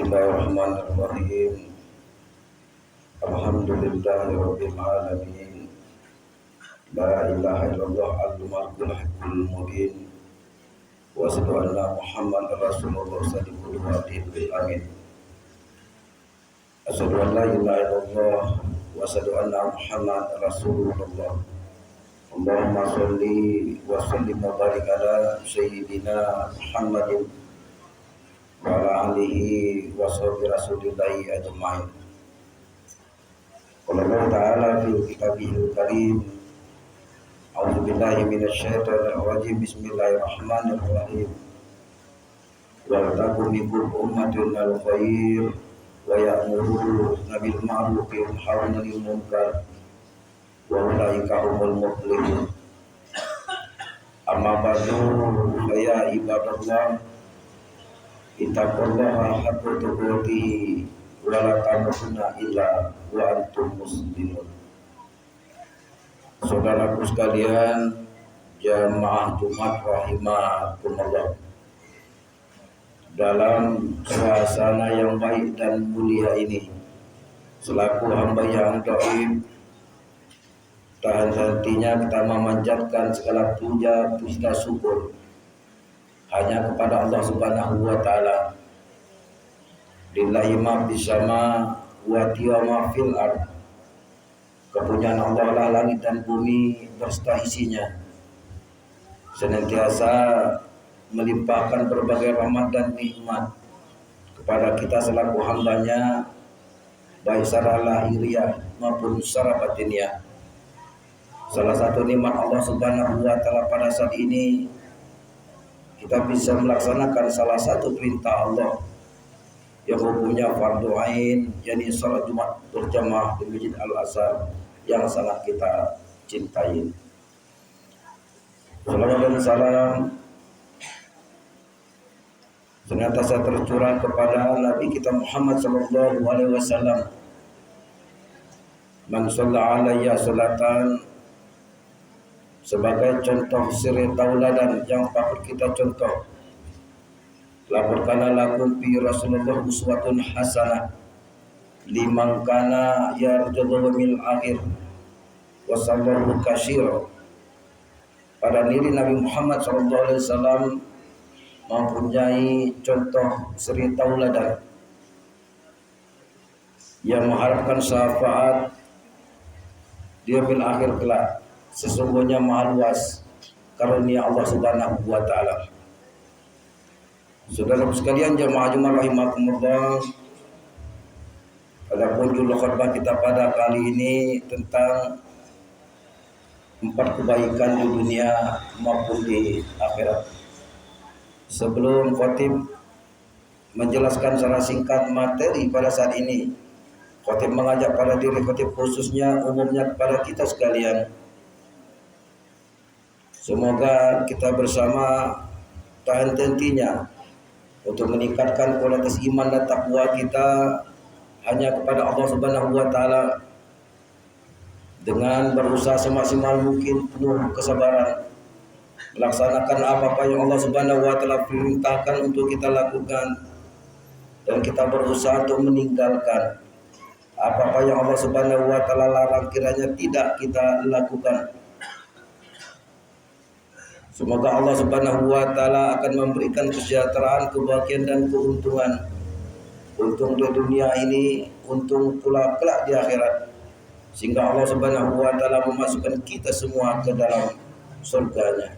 Bismillahirrahmanirrahim. Alhamdulillahirabbil alamin. La ilaha illallah al-malikul haqqul mubin. Wa asyhadu anna Muhammadar Rasulullah sallallahu alaihi amin. Asyhadu an la ilaha illallah wa asyhadu anna Muhammadar Rasulullah. Allahumma sholli wa sallim wa barik ala sayyidina Muhammadin wa ala alihi wa sahbihi rasulillahi ajma'in. Qala Allah ta'ala fi kitabihil karim. A'udzu billahi minasyaitonir rajim. Bismillahirrahmanirrahim. Wa takum minkum ummatun al khair wa ya'muruna bil ma'ruf wa yanhauna 'anil munkar wa ulaika humul muflihun. Amma ba'du, ya ibadallah, ittaqullaha haqqa tuqatih wa la tamutunna illa wa antum muslimun. Saudaraku sekalian, jamaah Jumat rahimakumullah. Dalam suasana yang baik dan mulia ini, selaku hamba yang dhaif, tak hentinya kita memanjatkan segala puja puji syukur hanya kepada Allah Subhanahu wa taala. Lillahi ma fis sama wa ma fil ard. Kepunyaan Allah lah langit dan bumi berserta isinya, senantiasa melimpahkan berbagai rahmat dan nikmat kepada kita selaku hambanya, baik secara lahiriah maupun secara batiniah. Salah satu nikmat Allah Subhanahu wa taala pada saat ini, kita bisa melaksanakan salah satu perintah Allah yang hukumnya fardu ain, yakni salat Jumat berjamaah di Masjid Al-Azhar yang sangat kita cintai. Salawat dan salam senantiasa tercurah kepada Nabi kita Muhammad sallallahu alaihi wasallam. Man shalla alayya salatan, sebagai contoh suri tauladan yang patut kita contoh. Laqad kana lakum fi Rasulillah uswatun hasanah liman kana yarjul mil akhir wa sallallahu katsira. Pada diri Nabi Muhammad sallallahu alaihi wasallam mempunyai contoh suri tauladan yang mengharapkan syafaat di yaumil akhir kelak. Sesungguhnya maha luas karunia Allah Subhanahu wa taala. Saudara sekalian, jemaah Jumat rahimakumullah, adapun judul khutbah kita pada kali ini tentang 4 kebaikan di dunia maupun di akhirat. Sebelum khatib menjelaskan secara singkat materi pada saat ini, khatib mengajak pada diri khatib khususnya umumnya kepada kita sekalian, semoga kita bersama tak henti-hentinya untuk meningkatkan kualitas iman dan takwa kita hanya kepada Allah Subhanahu wa taala, dengan berusaha semaksimal mungkin penuh kesabaran melaksanakan apa-apa yang Allah Subhanahu wa taala perintahkan untuk kita lakukan, dan kita berusaha untuk meninggalkan apa-apa yang Allah Subhanahu wa taala larang kiranya tidak kita lakukan. Semoga Allah Subhanahu wa taala akan memberikan kesejahteraan, kebahagiaan dan keuntungan. Untung di dunia ini, untung pula kelak di akhirat. Sehingga Allah Subhanahu wa taala memasukkan kita semua ke dalam surganya.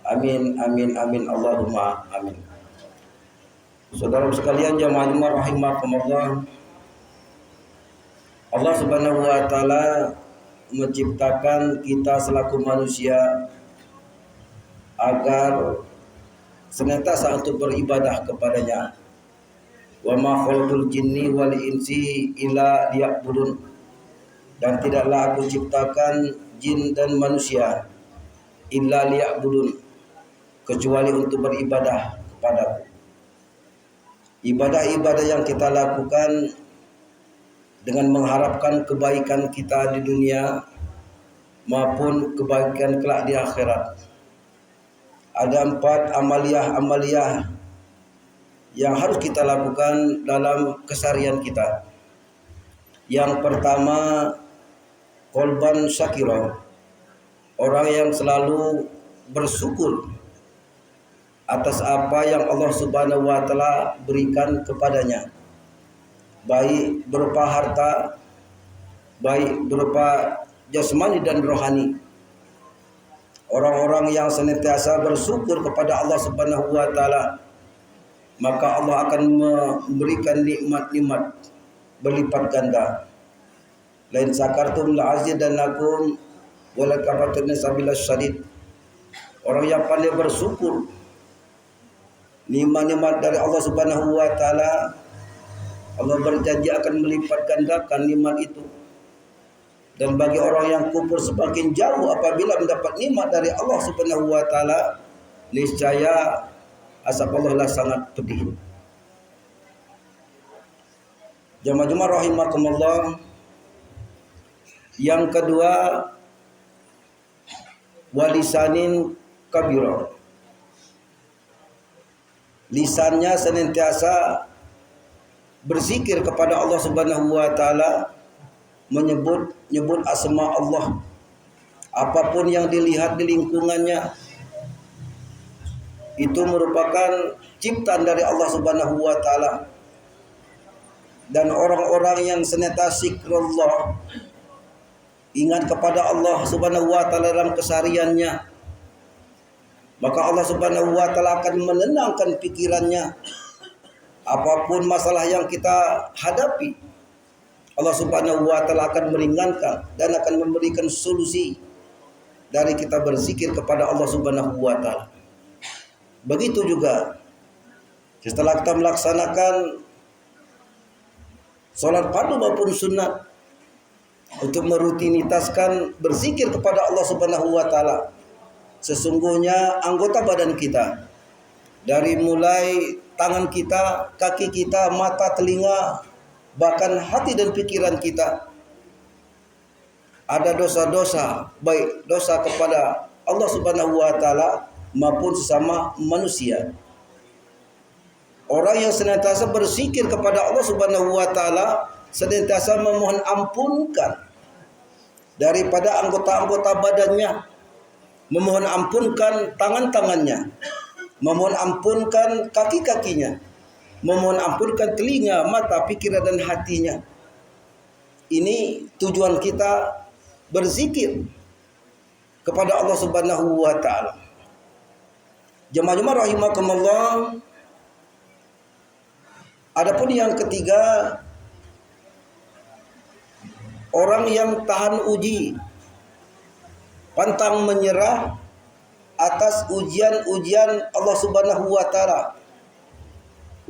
Amin amin amin Allahumma amin. Saudara sekalian, jamaah Jumat rahimakumullah, Allah Subhanahu wa taala menciptakan kita selaku manusia agar senantiasa untuk beribadah kepadanya. Wa ma khalaqul jinni wal insi illa liya'budun. Dan tidaklah aku ciptakan jin dan manusia illa liya'budun, kecuali untuk beribadah kepadaku. Ibadah-ibadah yang kita lakukan dengan mengharapkan kebaikan kita di dunia maupun kebaikan kelak di akhirat. Ada 4 amaliyah yang harus kita lakukan dalam keseharian kita. Yang pertama, kolban syakira, orang yang selalu bersyukur atas apa yang Allah Subhanahu wa taala berikan kepadanya, baik berupa harta, baik berupa jasmani dan rohani. Orang-orang yang senantiasa bersyukur kepada Allah Subhanahu wa taala, maka Allah akan memberikan nikmat-nikmat berlipat ganda. Lain sakartum la'azidannakum wa lakafatunna sabilas syadid. Orang yang pandai bersyukur nikmat-nikmat dari Allah Subhanahu wa taala, Allah berjanji akan melipat gandakan nikmat itu. Dan bagi orang yang kufur semakin jauh apabila mendapat nikmat dari Allah Subhanahu wa taala, niscaya azab Allah lah sangat pedih. Jamaah-jamaah rahimakumullah. Yang kedua, walisanin kabira. Lisannya senantiasa berzikir kepada Allah Subhanahu wa taala, menyebut asma Allah. Apapun yang dilihat di lingkungannya itu merupakan ciptaan dari Allah Subhanahu wa taala. Dan orang-orang yang senantiasa zikrullah, ingat kepada Allah Subhanahu wa taala dalam kesehariannya, maka Allah Subhanahu wa taala akan menenangkan pikirannya. Apapun masalah yang kita hadapi, Allah Subhanahu wa taala akan meringankan dan akan memberikan solusi dari kita berzikir kepada Allah Subhanahu wa taala. Begitu juga setelah kita melaksanakan salat fardu maupun sunat, untuk merutinitaskan berzikir kepada Allah Subhanahu wa taala. Sesungguhnya anggota badan kita, dari mulai tangan kita, kaki kita, mata, telinga, bahkan hati dan pikiran kita, ada dosa-dosa, baik dosa kepada Allah Subhanahu wa taala maupun sesama manusia. Orang yang senantiasa berzikir kepada Allah Subhanahu wa taala, senantiasa memohon ampunkan daripada anggota-anggota badannya, memohon ampunkan tangan-tangannya, memohon ampunkan kaki-kakinya, memohon ampunkan telinga, mata, pikiran dan hatinya. Ini tujuan kita berzikir kepada Allah Subhanahu wa taala. Jemaah-jemaah rahimakumullah. Adapun yang ketiga, orang yang tahan uji, pantang menyerah atas ujian-ujian Allah Subhanahu wa taala.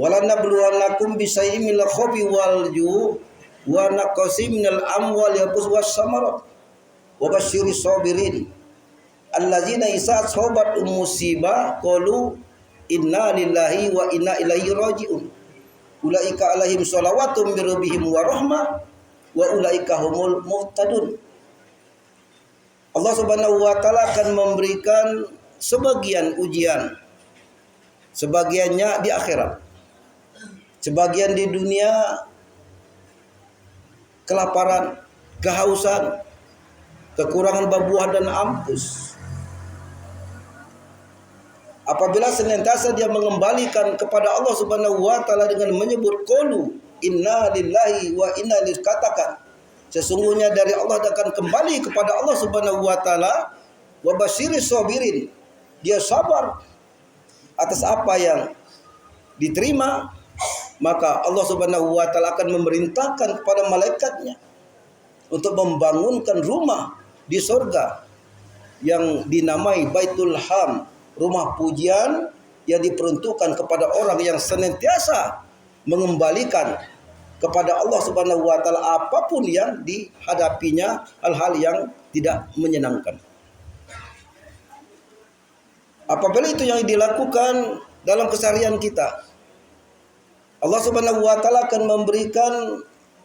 Walanabluwannakum bisyai'in minal khawfi wal ju' wa naqsim minal amwali was samarat wa basyiris sabirin allazina idza asabat musibah qalu inna lillahi wa inna ilaihi raji'un ulaika alaihim shalawatun mir rabbihim wa rahmah wa ulaika humul muhtadun. Allah Subhanahu wa taala akan memberikan sebagian ujian, sebagiannya di akhirat, sebagian di dunia, kelaparan, kehausan, kekurangan buah dan ampus. Apabila senantiasa dia mengembalikan kepada Allah Subhanahu wa taala dengan menyebut qulu inna lillahi wa inna ilaihi, katakan sesungguhnya dari Allah akan kembali kepada Allah Subhanahu wa taala, wa basyiris sabirin, dia sabar atas apa yang diterima, maka Allah Subhanahu wa taala akan memerintahkan kepada malaikatnya untuk membangunkan rumah di surga yang dinamai Baitul Ham, rumah pujian yang diperuntukkan kepada orang yang senantiasa mengembalikan kepada Allah Subhanahu wa taala apapun yang dihadapinya, hal-hal yang tidak menyenangkan. Apabila itu yang dilakukan dalam keseharian kita, Allah Subhanahu wa taala akan memberikan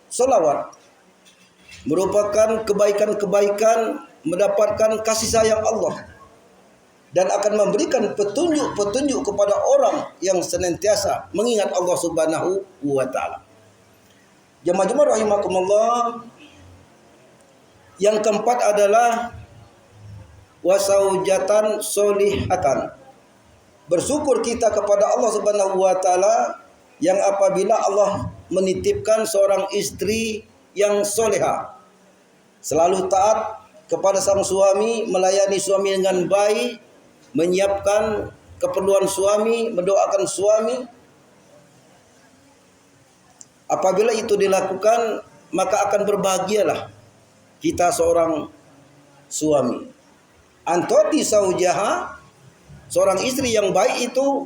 selawat, merupakan kebaikan-kebaikan, mendapatkan kasih sayang Allah. dan akan memberikan petunjuk-petunjuk kepada orang yang senantiasa mengingat Allah Subhanahu wa taala. Jemaah-jemaah rahimakumullah, yang keempat adalah wasaujatan solihatan. Bersyukur kita kepada Allah Subhanahu wa taala yang apabila Allah menitipkan seorang istri yang soleha, selalu taat kepada sang suami, melayani suami dengan baik, menyiapkan keperluan suami, mendoakan suami. Apabila itu dilakukan, maka akan berbahagialah kita seorang suami. Antoti saujaha, seorang istri yang baik itu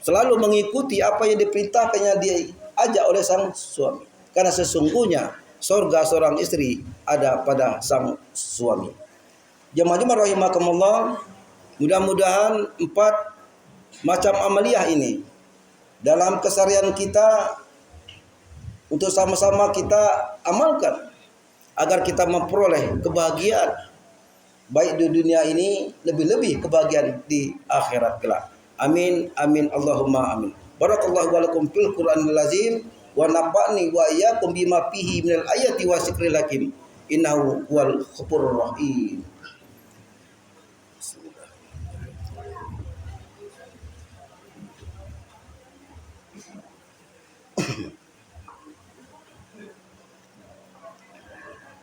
selalu mengikuti apa yang diperintahkannya, dia ajak oleh sang suami. Karena sesungguhnya surga seorang istri ada pada sang suami. Jemaah-jemaah rahimakumullah, mudah-mudahan 4 macam amaliyah ini dalam keseharian kita untuk sama-sama kita amalkan agar kita memperoleh kebahagiaan baik di dunia ini, lebih-lebih kebahagiaan di akhirat kelak. Amin amin Allahumma amin. Barakallahu wa lakum fil Qur'anil azim wa nafa'ni wa iyyakum bima fihi minal ayati wa zikril hakim. Innahu huwal ghafurur rahim.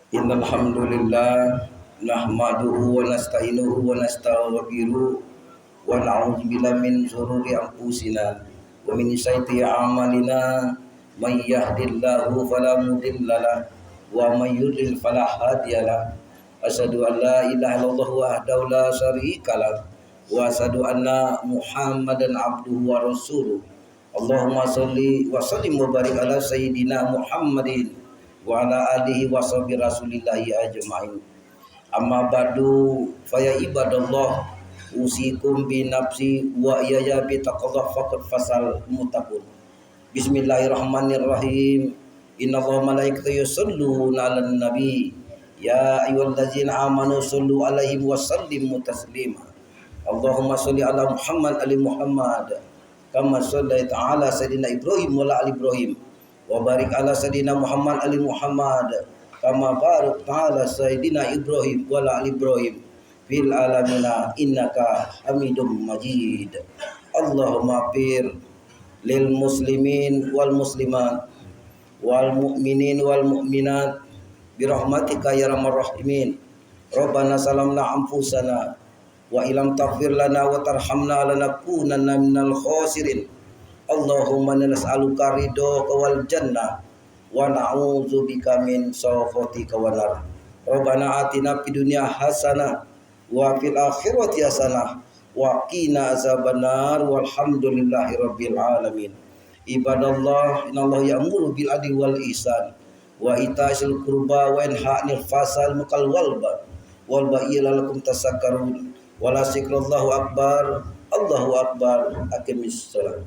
Innal hamdalillah nahmaduhu wa nasta'inuhu wa nastaghfiruh wa na'udzu billahi min shururi anfusina wa min sayyiati a'malina may yahdihillahu fala mudilla lahu wa may yudlil fala hadiya lahu. Asyhadu an la ilaha illallah wahdahu la syarika lahu wa asyhadu anna Muhammadan abduhu wa rasuluh. Allahumma shalli wa sallim wa barik ala sayyidina Muhammadin wa ala alihi wa sahbihi rasulillahi ajma'in. Amma ba'du, faya ibadallah, usikum bi nafsi wa iyaya bi taqallah faqad fasal mutakun. Bismillahirrahmanirrahim. Innallaha malaikatahu yusholluna 'alan nabi ya ayyuhallazina amanu shollu 'alaihi wa sallimu taslima. Allahumma sholli ala Muhammad ali Muhammad kama shallaita ala sayyidina Ibrahim wa ala ali Ibrahim wa barik ala sayyidina Muhammad ali Muhammad kama barakta ala sayyidina Ibrahim wa ala ali Ibrahim fil alamina innaka Hamidum Majid. Allahumma fir lil muslimin wal muslimat wal mu'minin wal mu'minat bi rahmatika ya arhamar rahimin. Rabbana salamna anfusana wa ilam taghfir lana wa tarhamna lanakunanna minal khasirin. Allahumma nas'aluka ridhaka wal jannah wa na'udzubika min sakhatika wan nar. Rabbana atina fid dunya hasanah wa fil akhirati hasanah wa qina azabannar walhamdulillahi rabbil alamin. Ibadallah, innallaha ya'muru bil adli wal ihsan wa ita'il qurba wa yanha 'anil fahsai wal baghi la'allakum tadhakkarun. Wala zikrullahu akbar. Allahu akbar. Aqimis shalah.